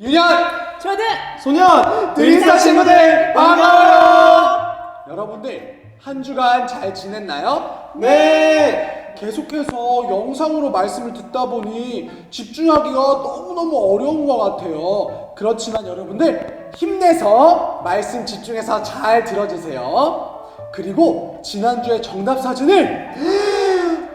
유년, 초등, 소년, 드림스타 친구들 반가워요. 여러분들 한 주간 잘 지냈나요? 네. 계속해서 영상으로 말씀을 듣다 보니 집중하기가 너무너무 어려운 것 같아요. 그렇지만 여러분들 힘내서 말씀 집중해서 잘 들어주세요. 그리고 지난주에 정답 사진을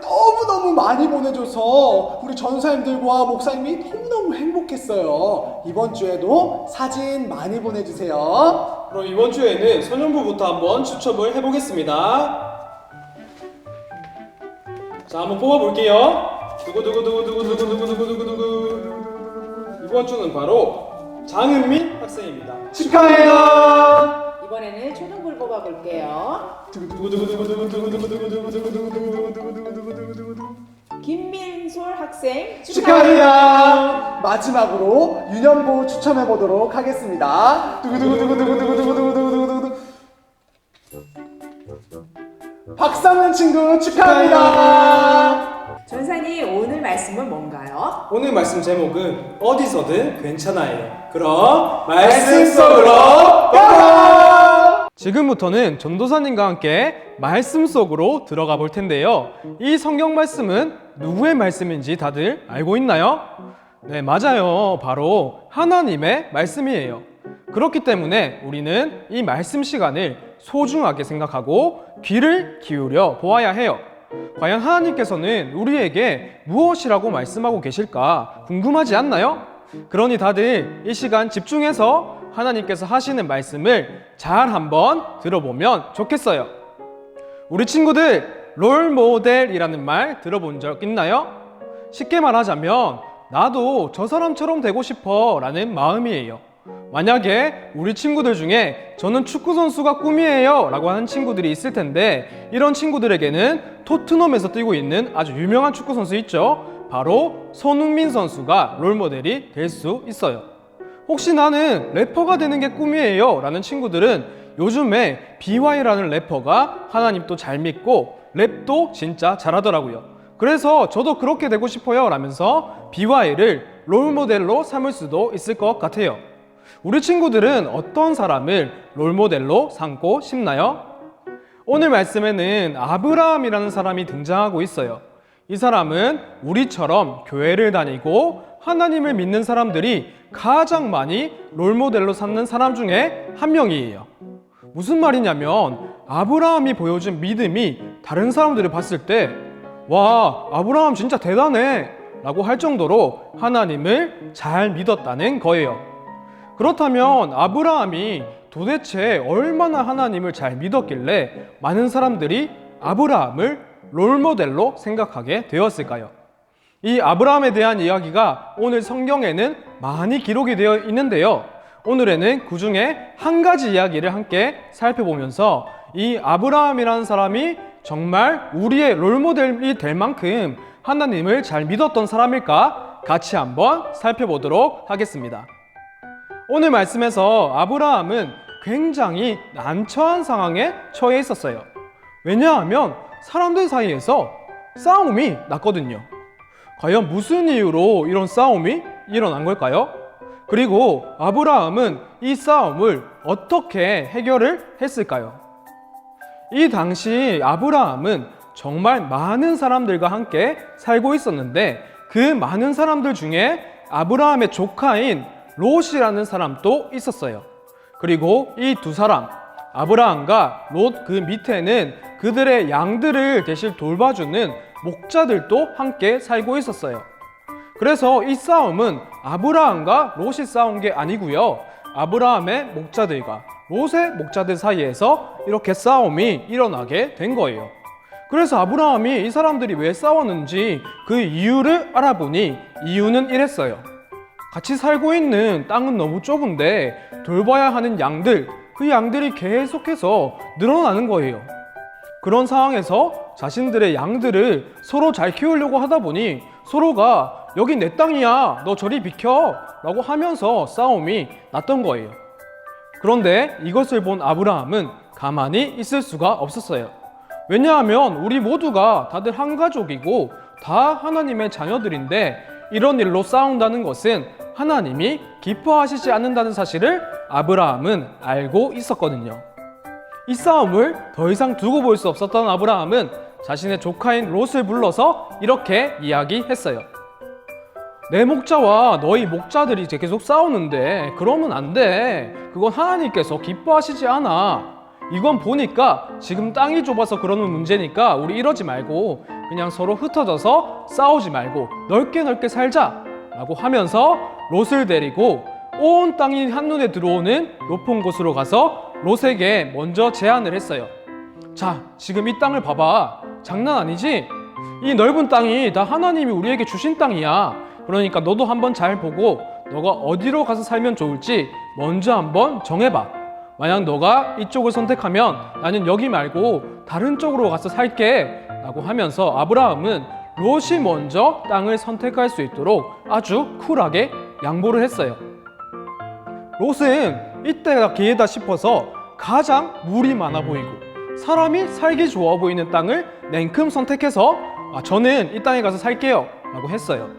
너무너무 많이 보내줘서 우리 전사님들과 목사님이 너무너무 행복했어요. 이번 주에도 사진 많이 보내주세요. 그럼 이번 주에는 소년부부터 한번 추첨을 해보겠습니다. 자, 한번 뽑아볼게요. 두구두구두구두구두구두구두구두구두구. 이번 주는 바로 장은민 학생입니다. 축하해요. 이번에는 초등부를 뽑아볼게요. 김민솔 학생 축하합니다. 마지막으로 유년부 추첨해 보도록 하겠습니다. 두구두구두구두구두구두구두구두구두구. 박상은 친구 축하합니다. 전사님, 오늘 말씀은 뭔가요? 오늘 말씀 제목은 어디서든 괜찮아요. 그럼 말씀 속으로 고고! 지금부터는 전도사님과 함께 말씀 속으로 들어가 볼 텐데요. 이 성경 말씀은 누구의 말씀인지 다들 알고 있나요? 네, 맞아요. 바로 하나님의 말씀이에요. 그렇기 때문에 우리는 이 말씀 시간을 소중하게 생각하고 귀를 기울여 보아야 해요. 과연 하나님께서는 우리에게 무엇이라고 말씀하고 계실까 궁금하지 않나요? 그러니 다들 이 시간 집중해서 하나님께서 하시는 말씀을 잘 한번 들어보면 좋겠어요. 우리 친구들, 롤모델이라는 말 들어본 적 있나요? 쉽게 말하자면 나도 저 사람처럼 되고 싶어 라는 마음이에요. 만약에 우리 친구들 중에 저는 축구선수가 꿈이에요 라고 하는 친구들이 있을 텐데, 이런 친구들에게는 토트넘에서 뛰고 있는 아주 유명한 축구선수 있죠? 바로 손흥민 선수가 롤모델이 될 수 있어요. 혹시 나는 래퍼가 되는 게 꿈이에요 라는 친구들은 요즘에 BY라는 래퍼가 하나님도 잘 믿고 랩도 진짜 잘하더라고요. 그래서 저도 그렇게 되고 싶어요 라면서 BY를 롤모델로 삼을 수도 있을 것 같아요. 우리 친구들은 어떤 사람을 롤모델로 삼고 싶나요? 오늘 말씀에는 아브라함이라는 사람이 등장하고 있어요. 이 사람은 우리처럼 교회를 다니고 하나님을 믿는 사람들이 가장 많이 롤모델로 삼는 사람 중에 한 명이에요. 무슨 말이냐면 아브라함이 보여준 믿음이 다른 사람들이 봤을 때 와, 아브라함 진짜 대단해 라고 할 정도로 하나님을 잘 믿었다는 거예요. 그렇다면 아브라함이 도대체 얼마나 하나님을 잘 믿었길래 많은 사람들이 아브라함을 롤모델로 생각하게 되었을까요? 이 아브라함에 대한 이야기가 오늘 성경에는 많이 기록이 되어 있는데요. 오늘에는 그 중에 한 가지 이야기를 함께 살펴보면서 이 아브라함이라는 사람이 정말 우리의 롤모델이 될 만큼 하나님을 잘 믿었던 사람일까 같이 한번 살펴보도록 하겠습니다. 오늘 말씀에서 아브라함은 굉장히 난처한 상황에 처해 있었어요. 왜냐하면 사람들 사이에서 싸움이 났거든요. 과연 무슨 이유로 이런 싸움이 일어난 걸까요? 그리고 아브라함은 이 싸움을 어떻게 해결을 했을까요? 이 당시 아브라함은 정말 많은 사람들과 함께 살고 있었는데 그 많은 사람들 중에 아브라함의 조카인 롯이라는 사람도 있었어요. 그리고 이 두 사람, 아브라함과 롯 그 밑에는 그들의 양들을 대신 돌봐주는 목자들도 함께 살고 있었어요. 그래서 이 싸움은 아브라함과 롯이 싸운 게 아니고요. 아브라함의 목자들과 롯의 목자들 사이에서 이렇게 싸움이 일어나게 된 거예요. 그래서 아브라함이 이 사람들이 왜 싸웠는지 그 이유를 알아보니 이유는 이랬어요. 같이 살고 있는 땅은 너무 좁은데 돌봐야 하는 양들, 그 양들이 계속해서 늘어나는 거예요. 그런 상황에서 자신들의 양들을 서로 잘 키우려고 하다 보니 서로가 여기 내 땅이야, 너 저리 비켜 라고 하면서 싸움이 났던 거예요. 그런데 이것을 본 아브라함은 가만히 있을 수가 없었어요. 왜냐하면 우리 모두가 다들 한 가족이고 다 하나님의 자녀들인데 이런 일로 싸운다는 것은 하나님이 기뻐하시지 않는다는 사실을 아브라함은 알고 있었거든요. 이 싸움을 더 이상 두고 볼 수 없었던 아브라함은 자신의 조카인 롯을 불러서 이렇게 이야기했어요. 내 목자와 너희 목자들이 이제 계속 싸우는데 그러면 안 돼. 그건 하나님께서 기뻐하시지 않아. 이건 보니까 지금 땅이 좁아서 그러는 문제니까 우리 이러지 말고 그냥 서로 흩어져서 싸우지 말고 넓게 살자 라고 하면서 롯을 데리고 온 땅이 한눈에 들어오는 높은 곳으로 가서 롯에게 먼저 제안을 했어요. 자, 지금 이 땅을 봐봐. 장난 아니지? 이 넓은 땅이 다 하나님이 우리에게 주신 땅이야. 그러니까 너도 한번 잘 보고 너가 어디로 가서 살면 좋을지 먼저 한번 정해봐. 만약 너가 이쪽을 선택하면 나는 여기 말고 다른 쪽으로 가서 살게 라고 하면서 아브라함은 롯이 먼저 땅을 선택할 수 있도록 아주 쿨하게 양보를 했어요. 롯은 이때가 기회다 싶어서 가장 물이 많아 보이고 사람이 살기 좋아 보이는 땅을 냉큼 선택해서 저는 이 땅에 가서 살게요 라고 했어요.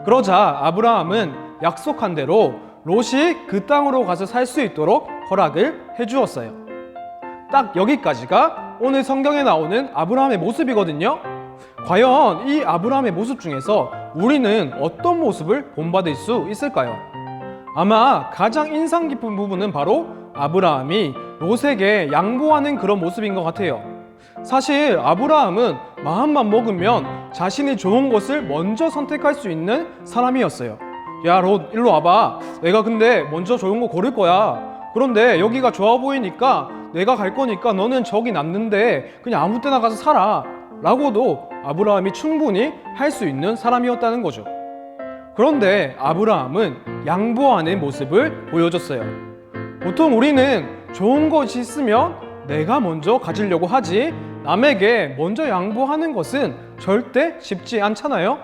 그러자 아브라함은 약속한 대로 롯이 그 땅으로 가서 살 수 있도록 허락을 해주었어요. 딱 여기까지가 오늘 성경에 나오는 아브라함의 모습이거든요. 과연 이 아브라함의 모습 중에서 우리는 어떤 모습을 본받을 수 있을까요? 아마 가장 인상 깊은 부분은 바로 아브라함이 롯에게 양보하는 그런 모습인 것 같아요. 사실 아브라함은 마음만 먹으면 자신이 좋은 것을 먼저 선택할 수 있는 사람이었어요. 야, 롯 일로 와봐. 내가 근데 먼저 좋은 거 고를 거야. 그런데 여기가 좋아 보이니까 내가 갈 거니까 너는 저기 남는데 그냥 아무 때나 가서 살아 라고도 아브라함이 충분히 할 수 있는 사람이었다는 거죠. 그런데 아브라함은 양보하는 모습을 보여줬어요. 보통 우리는 좋은 것이 있으면 내가 먼저 가지려고 하지 남에게 먼저 양보하는 것은 절대 쉽지 않잖아요.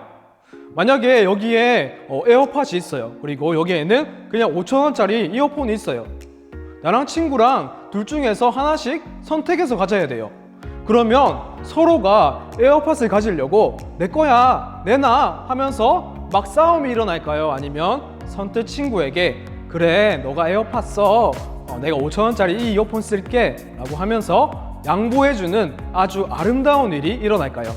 만약에 여기에 에어팟이 있어요. 그리고 여기에는 그냥 5,000원짜리 이어폰이 있어요. 나랑 친구랑 둘 중에서 하나씩 선택해서 가져야 돼요. 그러면 서로가 에어팟을 가지려고 내 거야, 내놔 하면서 막 싸움이 일어날까요? 아니면 선뜻 친구에게 그래, 너가 에어팟 써. 내가 5,000원짜리 이 이어폰 쓸게 라고 하면서 양보해주는 아주 아름다운 일이 일어날까요?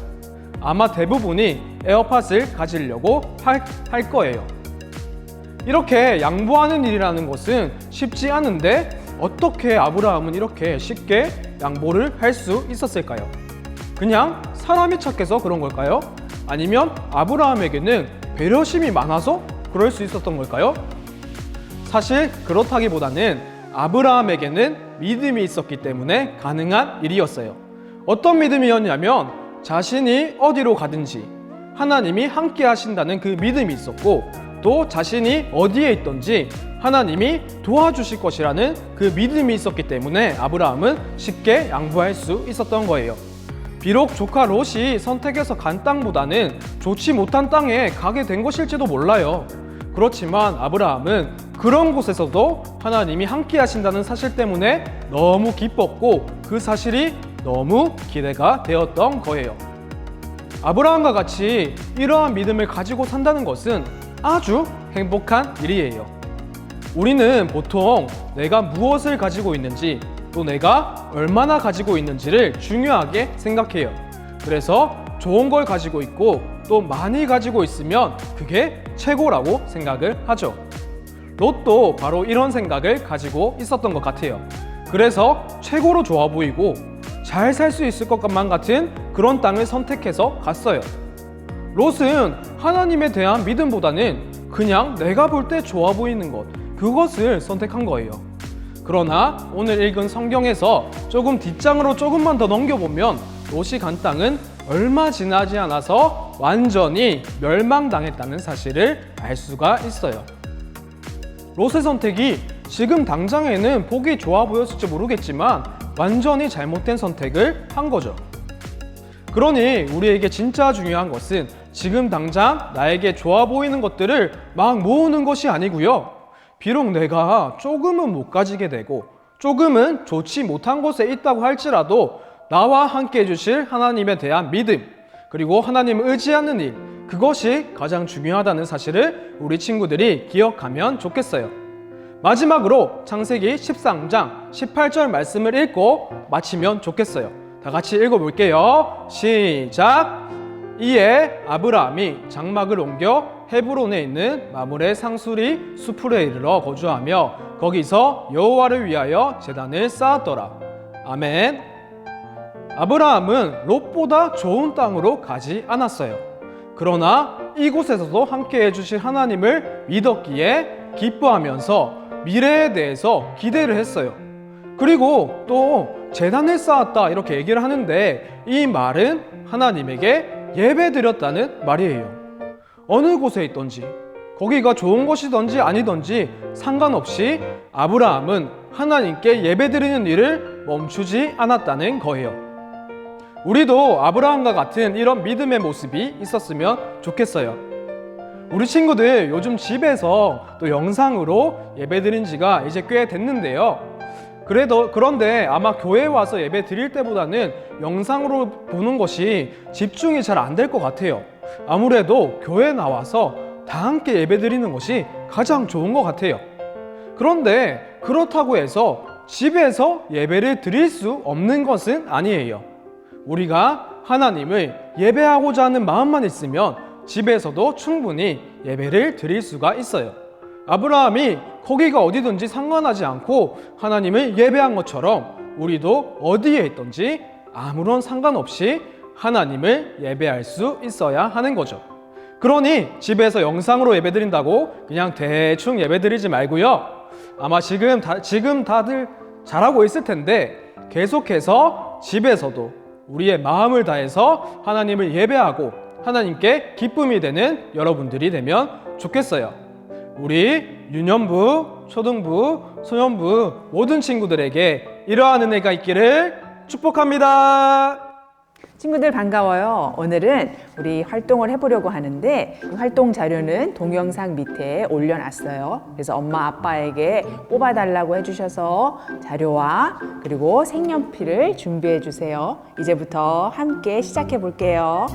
아마 대부분이 에어팟을 가지려고 할 거예요. 이렇게 양보하는 일이라는 것은 쉽지 않은데 어떻게 아브라함은 이렇게 쉽게 양보를 할 수 있었을까요? 그냥 사람이 착해서 그런 걸까요? 아니면 아브라함에게는 배려심이 많아서 그럴 수 있었던 걸까요? 사실 그렇다기보다는 아브라함에게는 믿음이 있었기 때문에 가능한 일이었어요. 어떤 믿음이었냐면 자신이 어디로 가든지 하나님이 함께 하신다는 그 믿음이 있었고 또 자신이 어디에 있든지 하나님이 도와주실 것이라는 그 믿음이 있었기 때문에 아브라함은 쉽게 양보할 수 있었던 거예요. 비록 조카 롯이 선택해서 간 땅보다는 좋지 못한 땅에 가게 된 것일지도 몰라요. 그렇지만 아브라함은 그런 곳에서도 하나님이 함께 하신다는 사실 때문에 너무 기뻤고 그 사실이 너무 기대가 되었던 거예요. 아브라함과 같이 이러한 믿음을 가지고 산다는 것은 아주 행복한 일이에요. 우리는 보통 내가 무엇을 가지고 있는지 또 내가 얼마나 가지고 있는지를 중요하게 생각해요. 그래서 좋은 걸 가지고 있고 또 많이 가지고 있으면 그게 최고라고 생각을 하죠. 롯도 바로 이런 생각을 가지고 있었던 것 같아요. 그래서 최고로 좋아 보이고 잘 살 수 있을 것만 같은 그런 땅을 선택해서 갔어요. 롯은 하나님에 대한 믿음보다는 그냥 내가 볼 때 좋아 보이는 것, 그것을 선택한 거예요. 그러나 오늘 읽은 성경에서 조금 뒷장으로 조금만 더 넘겨보면 롯이 간 땅은 얼마 지나지 않아서 완전히 멸망당했다는 사실을 알 수가 있어요. 롯의 선택이 지금 당장에는 보기 좋아 보였을지 모르겠지만 완전히 잘못된 선택을 한 거죠. 그러니 우리에게 진짜 중요한 것은 지금 당장 나에게 좋아 보이는 것들을 막 모으는 것이 아니고요. 비록 내가 조금은 못 가지게 되고 조금은 좋지 못한 곳에 있다고 할지라도 나와 함께 해주실 하나님에 대한 믿음 그리고 하나님을 의지하는 일, 그것이 가장 중요하다는 사실을 우리 친구들이 기억하면 좋겠어요. 마지막으로 창세기 13장 18절 말씀을 읽고 마치면 좋겠어요. 다 같이 읽어볼게요. 시작! 이에 아브라함이 장막을 옮겨 헤브론에 있는 마므레 상수리 수풀에 이르러 거주하며 거기서 여호와를 위하여 제단을 쌓았더라. 아멘. 아브라함은 롯보다 좋은 땅으로 가지 않았어요. 그러나 이곳에서도 함께 해주실 하나님을 믿었기에 기뻐하면서 미래에 대해서 기대를 했어요. 그리고 또 제단을 쌓았다 이렇게 얘기를 하는데 이 말은 하나님에게 예배드렸다는 말이에요. 어느 곳에 있던지 거기가 좋은 곳이든지 아니든지 상관없이 아브라함은 하나님께 예배드리는 일을 멈추지 않았다는 거예요. 우리도 아브라함과 같은 이런 믿음의 모습이 있었으면 좋겠어요. 우리 친구들 요즘 집에서 또 영상으로 예배드린 지가 이제 꽤 됐는데요. 그런데 아마 교회에 와서 예배 드릴 때보다는 영상으로 보는 것이 집중이 잘 안 될 것 같아요. 아무래도 교회에 나와서 다 함께 예배 드리는 것이 가장 좋은 것 같아요. 그런데 그렇다고 해서 집에서 예배를 드릴 수 없는 것은 아니에요. 우리가 하나님을 예배하고자 하는 마음만 있으면 집에서도 충분히 예배를 드릴 수가 있어요. 아브라함이 거기가 어디든지 상관하지 않고 하나님을 예배한 것처럼 우리도 어디에 있든지 아무런 상관없이 하나님을 예배할 수 있어야 하는 거죠. 그러니 집에서 영상으로 예배드린다고 그냥 대충 예배드리지 말고요. 아마 지금 다들 잘하고 있을 텐데 계속해서 집에서도 우리의 마음을 다해서 하나님을 예배하고 하나님께 기쁨이 되는 여러분들이 되면 좋겠어요. 우리 유년부, 초등부, 소년부 모든 친구들에게 이러한 은혜가 있기를 축복합니다. 친구들 반가워요. 오늘은 우리 활동을 해보려고 하는데 그 활동 자료는 동영상 밑에 올려놨어요. 그래서 엄마 아빠에게 뽑아달라고 해주셔서 자료와 그리고 색연필을 준비해 주세요. 이제부터 함께 시작해 볼게요.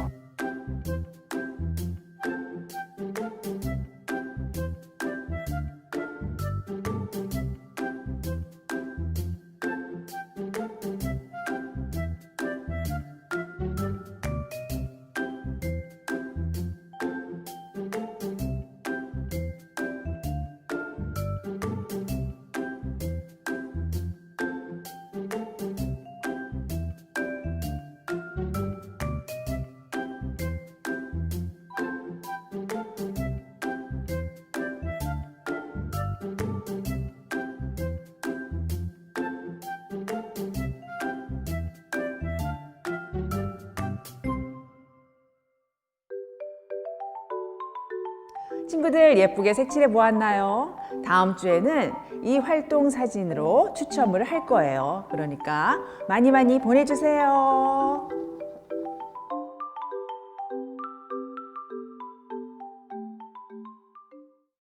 친구들 예쁘게 색칠해 보았나요? 다음 주에는 이 활동 사진으로 추첨을 할 거예요. 그러니까 많이 보내주세요.